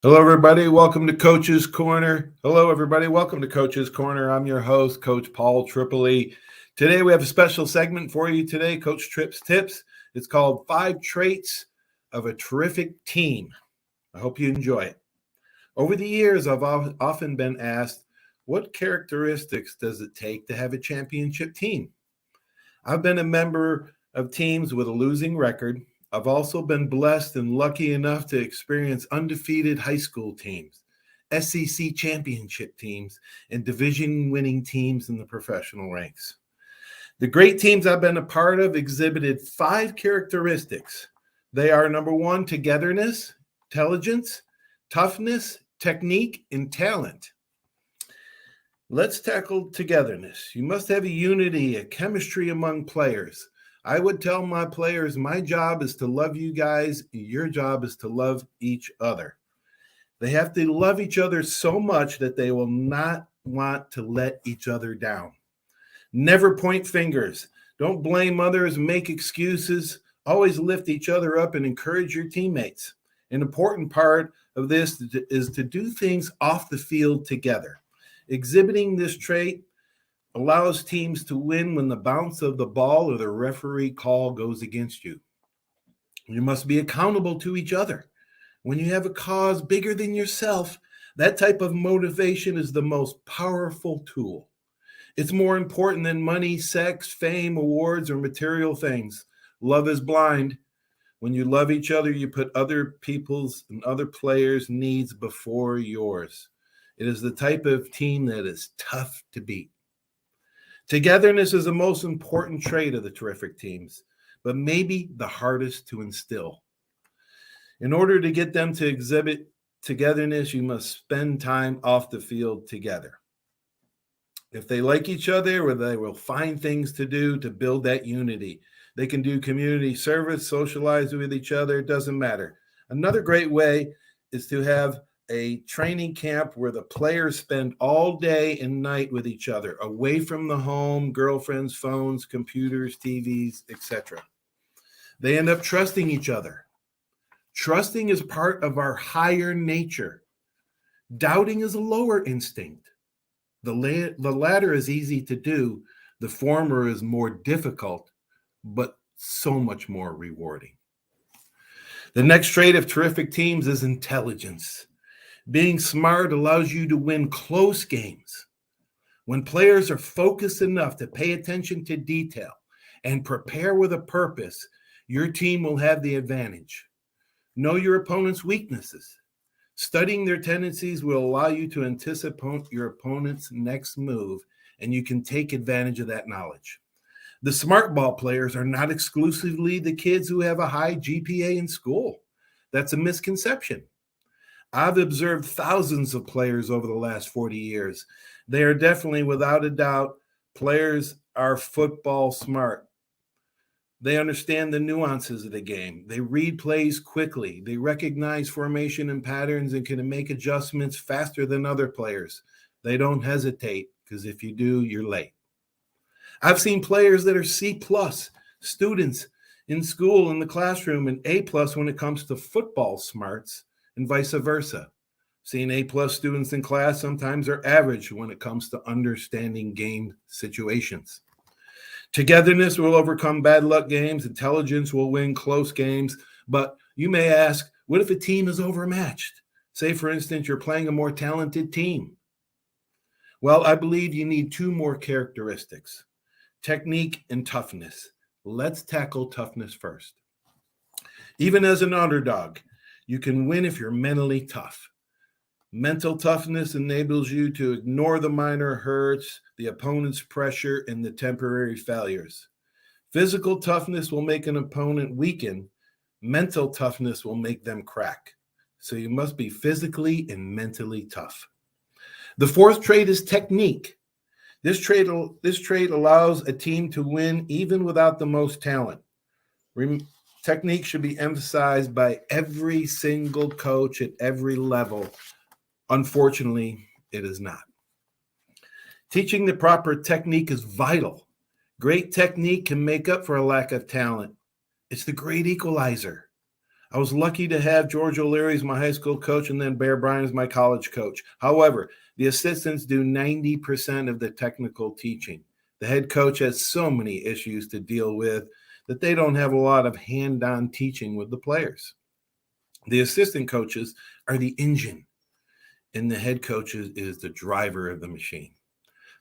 Hello, everybody. Welcome to Coach's Corner. Hello, everybody. Welcome to Coach's Corner. I'm your host, Coach Paul Tripoli. Today, we have a special segment for you today, Coach Trips Tips. It's called 5 Traits of a Terrific Team. I hope you enjoy it. Over the years, I've often been asked, what characteristics does it take to have a championship team? I've been a member of teams with a losing record. I've also been blessed and lucky enough to experience undefeated high school teams, SEC championship teams, and division winning teams in the professional ranks. The great teams I've been a part of exhibited 5 characteristics. They are number 1, togetherness, intelligence, toughness, technique, and talent. Let's tackle togetherness. You must have a unity, a chemistry among players. I would tell my players, my job is to love you guys. Your job is to love each other. They have to love each other so much that they will not want to let each other down. Never point fingers. Don't blame others, make excuses. Always lift each other up and encourage your teammates. An important part of this is to do things off the field together. Exhibiting this trait allows teams to win when the bounce of the ball or the referee call goes against you. You must be accountable to each other. When you have a cause bigger than yourself, that type of motivation is the most powerful tool. It's more important than money, sex, fame, awards, or material things. Love is blind. When you love each other, you put other people's and other players' needs before yours. It is the type of team that is tough to beat. Togetherness is the most important trait of the terrific teams, but maybe the hardest to instill. In order to get them to exhibit togetherness, you must spend time off the field together. If they like each other, they will find things to do to build that unity. They can do community service, socialize with each other, it doesn't matter. Another great way is to have a training camp where the players spend all day and night with each other, away from the home, girlfriends, phones, computers, TVs, etc. They end up trusting each other. Trusting is part of our higher nature. Doubting is a lower instinct. The latter is easy to do. The former is more difficult, but so much more rewarding. The next trait of terrific teams is intelligence. Being smart allows you to win close games. When players are focused enough to pay attention to detail and prepare with a purpose, your team will have the advantage. Know your opponent's weaknesses. Studying their tendencies will allow you to anticipate your opponent's next move, and you can take advantage of that knowledge. The smart ball players are not exclusively the kids who have a high GPA in school. That's a misconception. I've observed thousands of players over the last 40 years. They are definitely, without a doubt, players are football smart. They understand the nuances of the game. They read plays quickly. They recognize formation and patterns and can make adjustments faster than other players. They don't hesitate, because if you do, you're late. I've seen players that are C+ students in school, in the classroom, and A+ when it comes to football smarts, and vice versa. Seeing A+ students in class sometimes are average when it comes to understanding game situations. Togetherness will overcome bad luck games. Intelligence will win close games. But you may ask, what if a team is overmatched? Say, for instance, you're playing a more talented team. Well, I believe you need 2 more characteristics: technique and toughness. Let's tackle toughness first. Even as an underdog, you can win if you're mentally tough. Mental toughness enables you to ignore the minor hurts, the opponent's pressure, and the temporary failures. Physical toughness will make an opponent weaken. Mental toughness will make them crack. So you must be physically and mentally tough. The 4th trait is technique. This trait allows a team to win even without the most talent. Technique should be emphasized by every single coach at every level. Unfortunately, it is not. Teaching the proper technique is vital. Great technique can make up for a lack of talent. It's the great equalizer. I was lucky to have George O'Leary as my high school coach and then Bear Bryant as my college coach. However, the assistants do 90% of the technical teaching. The head coach has so many issues to deal with that they don't have a lot of hand-on teaching with the players. The assistant coaches are the engine, and the head coaches is the driver of the machine.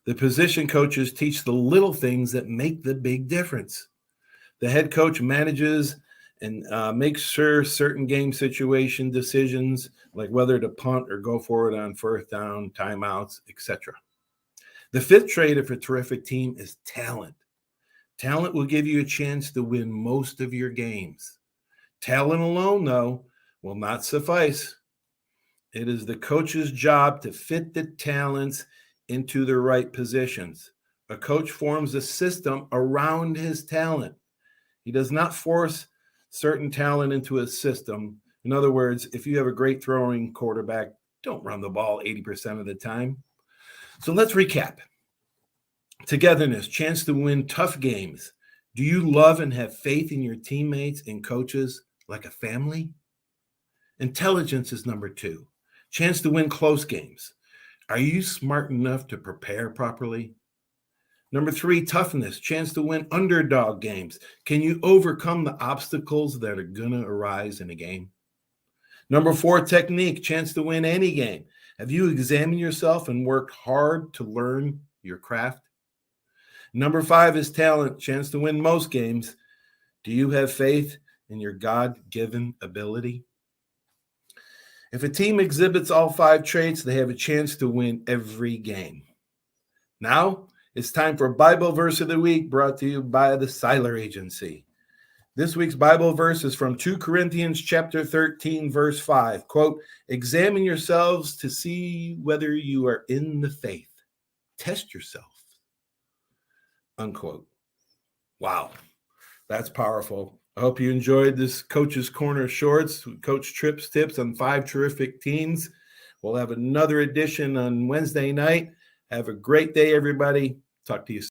The position coaches teach the little things that make the big difference. The head coach manages and makes sure certain game situation decisions, like whether to punt or go for it on first down, timeouts, etc. The fifth trait of a terrific team is talent. Talent will give you a chance to win most of your games. Talent alone, though, will not suffice. It is the coach's job to fit the talents into the right positions. A coach forms a system around his talent. He does not force certain talent into a system. In other words, if you have a great throwing quarterback, don't run the ball 80% of the time. So let's recap. Togetherness, chance to win tough games. Do you love and have faith in your teammates and coaches like a family? Intelligence is number 2. Chance to win close games. Are you smart enough to prepare properly? Number 3, toughness, chance to win underdog games. Can you overcome the obstacles that are going to arise in a game? Number 4, technique, chance to win any game. Have you examined yourself and worked hard to learn your craft? Number 5 is talent, chance to win most games. Do you have faith in your God-given ability? If a team exhibits all 5 traits, they have a chance to win every game. Now, it's time for Bible Verse of the Week, brought to you by the Seiler Agency. This week's Bible verse is from 2 Corinthians chapter 13, verse 5. Quote, examine yourselves to see whether you are in the faith. Test yourself. Unquote. Wow, that's powerful. I hope you enjoyed this Coach's Corner Shorts, Coach Tripp's tips on 5 terrific teams. We'll have another edition on Wednesday night. Have a great day, everybody. Talk to you soon.